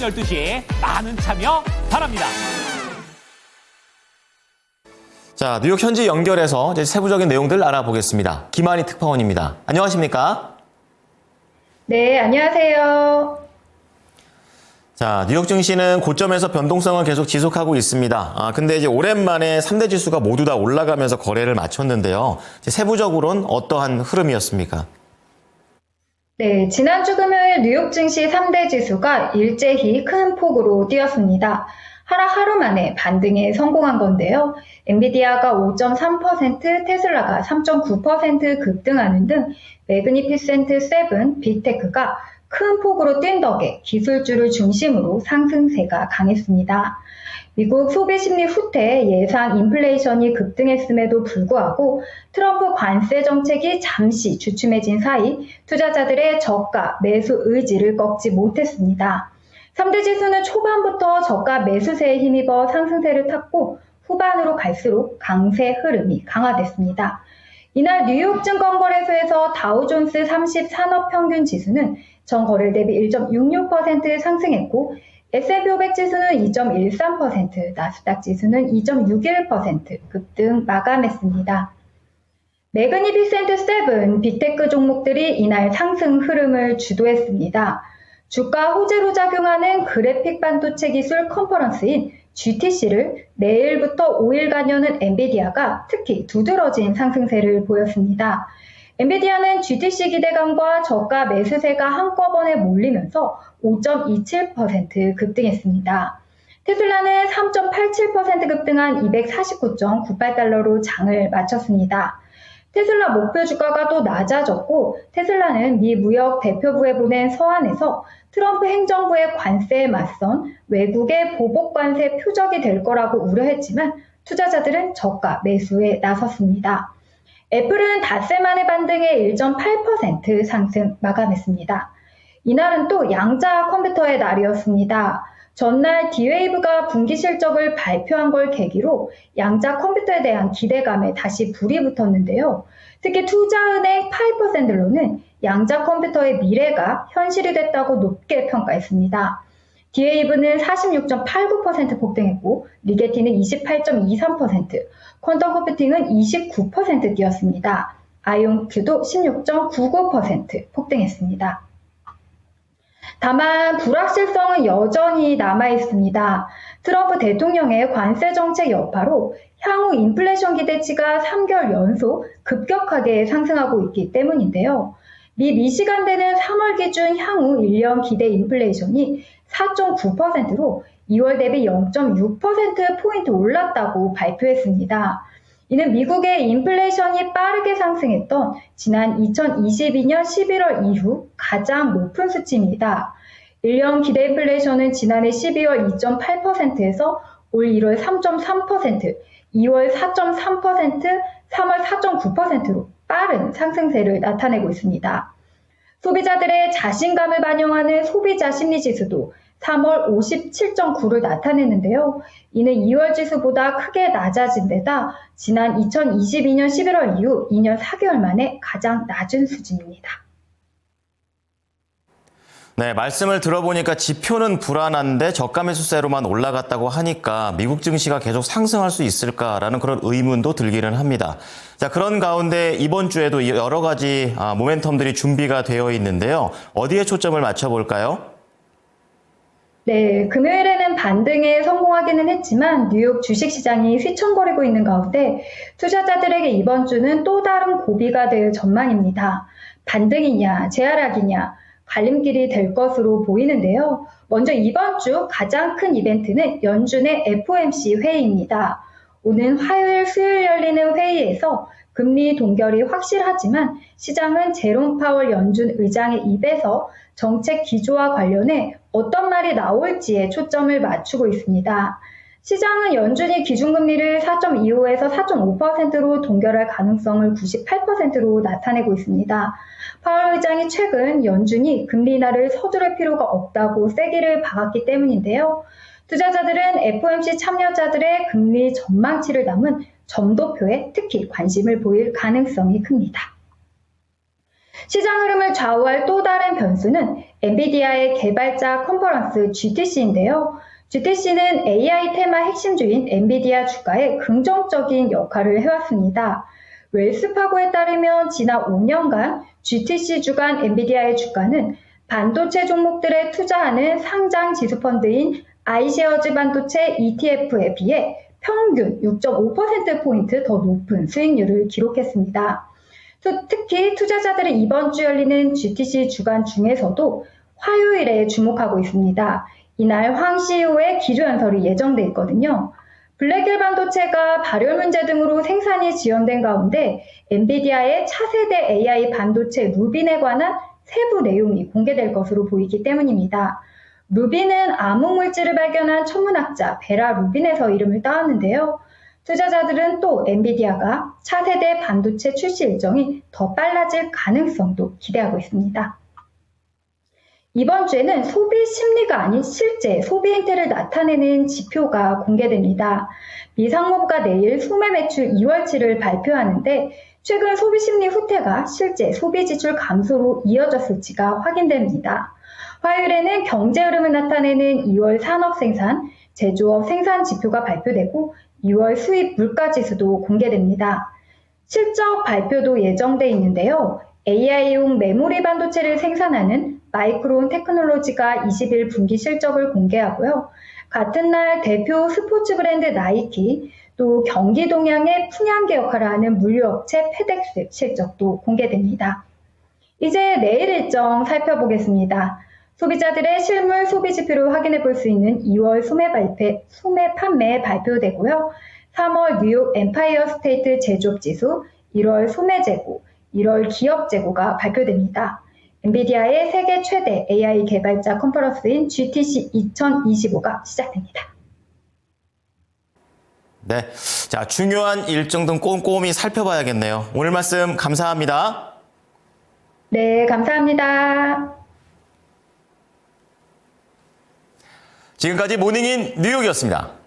12시에 많은 참여 바랍니다. 자, 뉴욕 현지 연결해서 이제 세부적인 내용들 알아보겠습니다. 김한희 특파원입니다. 안녕하십니까? 네, 안녕하세요. 자, 뉴욕 증시는 고점에서 변동성을 계속 지속하고 있습니다. 근데 이제 오랜만에 3대 지수가 모두 다 올라가면서 거래를 마쳤는데요. 이제 세부적으로는 어떠한 흐름이었습니까? 네, 지난주 금요일 뉴욕 증시 3대 지수가 일제히 큰 폭으로 뛰었습니다. 하루 만에 반등에 성공한 건데요. 엔비디아가 5.3%, 테슬라가 3.9% 급등하는 등 매그니피센트 7, 빅테크가 큰 폭으로 뛴 덕에 기술주를 중심으로 상승세가 강했습니다. 미국 소비심리 후퇴 예상 인플레이션이 급등했음에도 불구하고 트럼프 관세 정책이 잠시 주춤해진 사이 투자자들의 저가 매수 의지를 꺾지 못했습니다. 3대 지수는 초반부터 저가 매수세에 힘입어 상승세를 탔고 후반으로 갈수록 강세 흐름이 강화됐습니다. 이날 뉴욕 증권거래소에서 다우존스 30 산업평균 지수는 전 거래일 대비 1.66% 상승했고 S&P 500 지수는 2.13%, 나스닥 지수는 2.61% 급등 마감했습니다. 매그니피센트 7, 빅테크 종목들이 이날 상승 흐름을 주도했습니다. 주가 호재로 작용하는 그래픽 반도체 기술 컨퍼런스인 GTC를 내일부터 5일간 여는 엔비디아가 특히 두드러진 상승세를 보였습니다. 엔비디아는 GTC 기대감과 저가 매수세가 한꺼번에 몰리면서 5.27% 급등했습니다. 테슬라는 3.87% 급등한 249.98달러로 장을 마쳤습니다. 테슬라 목표 주가가 또 낮아졌고 테슬라는 미 무역 대표부에 보낸 서한에서 트럼프 행정부의 관세에 맞선 외국의 보복 관세 표적이 될 거라고 우려했지만 투자자들은 저가 매수에 나섰습니다. 애플은 닷새 만에 반등해 1.8% 상승 마감했습니다. 이날은 또 양자 컴퓨터의 날이었습니다. 전날 D웨이브가 분기 실적을 발표한 걸 계기로 양자 컴퓨터에 대한 기대감에 다시 불이 붙었는데요. 특히 투자은행 파이퍼 샌들러는 양자 컴퓨터의 미래가 현실이 됐다고 높게 평가했습니다. D웨이브는 46.89% 폭등했고 리게티는 28.23%, 퀀텀 컴퓨팅은 29% 뛰었습니다. 아이온큐도 16.99% 폭등했습니다. 다만 불확실성은 여전히 남아있습니다. 트럼프 대통령의 관세 정책 여파로 향후 인플레이션 기대치가 3개월 연속 급격하게 상승하고 있기 때문인데요. 미 미시간대는 3월 기준 향후 1년 기대 인플레이션이 4.9%로 2월 대비 0.6%포인트 올랐다고 발표했습니다. 이는 미국의 인플레이션이 빠르게 상승했던 지난 2022년 11월 이후 가장 높은 수치입니다. 1년 기대 인플레이션은 지난해 12월 2.8%에서 올 1월 3.3%, 2월 4.3%, 3월 4.9%로 빠른 상승세를 나타내고 있습니다. 소비자들의 자신감을 반영하는 소비자 심리지수도 3월 57.9를 나타냈는데요. 이는 2월 지수보다 크게 낮아진 데다 지난 2022년 11월 이후 2년 4개월 만에 가장 낮은 수준입니다. 네, 말씀을 들어보니까 지표는 불안한데 저가 매수세로만 올라갔다고 하니까 미국 증시가 계속 상승할 수 있을까라는 그런 의문도 들기는 합니다. 자, 그런 가운데 이번 주에도 여러 가지 모멘텀들이 준비가 되어 있는데요. 어디에 초점을 맞춰볼까요? 네, 금요일에는 반등에 성공하기는 했지만 뉴욕 주식시장이 휘청거리고 있는 가운데 투자자들에게 이번 주는 또 다른 고비가 될 전망입니다. 반등이냐, 재하락이냐, 갈림길이 될 것으로 보이는데요. 먼저 이번 주 가장 큰 이벤트는 연준의 FOMC 회의입니다. 오는 화요일, 수요일 열리는 회의에서 금리 동결이 확실하지만 시장은 제롬 파월 연준 의장의 입에서 정책 기조와 관련해 어떤 말이 나올지에 초점을 맞추고 있습니다. 시장은 연준이 기준금리를 4.25에서 4.5%로 동결할 가능성을 98%로 나타내고 있습니다. 파월 의장이 최근 연준이 금리 인하를 서두를 필요가 없다고 세기를 박았기 때문인데요. 투자자들은 FOMC 참여자들의 금리 전망치를 담은 점도표에 특히 관심을 보일 가능성이 큽니다. 시장 흐름을 좌우할 또 다른 변수는 엔비디아의 개발자 컨퍼런스 GTC인데요. GTC는 AI 테마 핵심주인 엔비디아 주가에 긍정적인 역할을 해왔습니다. 웰스파고에 따르면 지난 5년간 GTC 주간 엔비디아의 주가는 반도체 종목들에 투자하는 상장 지수펀드인 아이쉐어즈 반도체 ETF에 비해 평균 6.5%포인트 더 높은 수익률을 기록했습니다. 특히 투자자들이 이번 주 열리는 GTC 주간 중에서도 화요일에 주목하고 있습니다. 이날 황 CEO의 기조연설이 예정돼 있거든요. 블랙웰 반도체가 발열 문제 등으로 생산이 지연된 가운데 엔비디아의 차세대 AI 반도체 루빈에 관한 세부 내용이 공개될 것으로 보이기 때문입니다. 루빈은 암흑물질을 발견한 천문학자 베라 루빈에서 이름을 따왔는데요. 투자자들은 또 엔비디아가 차세대 반도체 출시 일정이 더 빨라질 가능성도 기대하고 있습니다. 이번 주에는 소비 심리가 아닌 실제 소비 행태를 나타내는 지표가 공개됩니다. 미 상무부가 내일 소매 매출 2월치를 발표하는데 최근 소비 심리 후퇴가 실제 소비 지출 감소로 이어졌을지가 확인됩니다. 화요일에는 경제 흐름을 나타내는 2월 산업 생산, 제조업 생산 지표가 발표되고 2월 수입 물가 지수도 공개됩니다. 실적 발표도 예정돼 있는데요. AI용 메모리 반도체를 생산하는 마이크론 테크놀로지가 20일 분기 실적을 공개하고요. 같은 날 대표 스포츠 브랜드 나이키, 또 경기 동양의 풍향계 역할을 하는 물류업체 페덱스 실적도 공개됩니다. 이제 내일 일정 살펴보겠습니다. 소비자들의 실물 소비 지표를 확인해 볼 수 있는 2월 소매 판매 발표되고요. 3월 뉴욕 엠파이어 스테이트 제조업 지수, 1월 소매 재고, 1월 기업 재고가 발표됩니다. 엔비디아의 세계 최대 AI 개발자 컨퍼런스인 GTC 2025가 시작됩니다. 네, 자, 중요한 일정 등 꼼꼼히 살펴봐야겠네요. 오늘 말씀 감사합니다. 네, 감사합니다. 지금까지 모닝인 뉴욕이었습니다.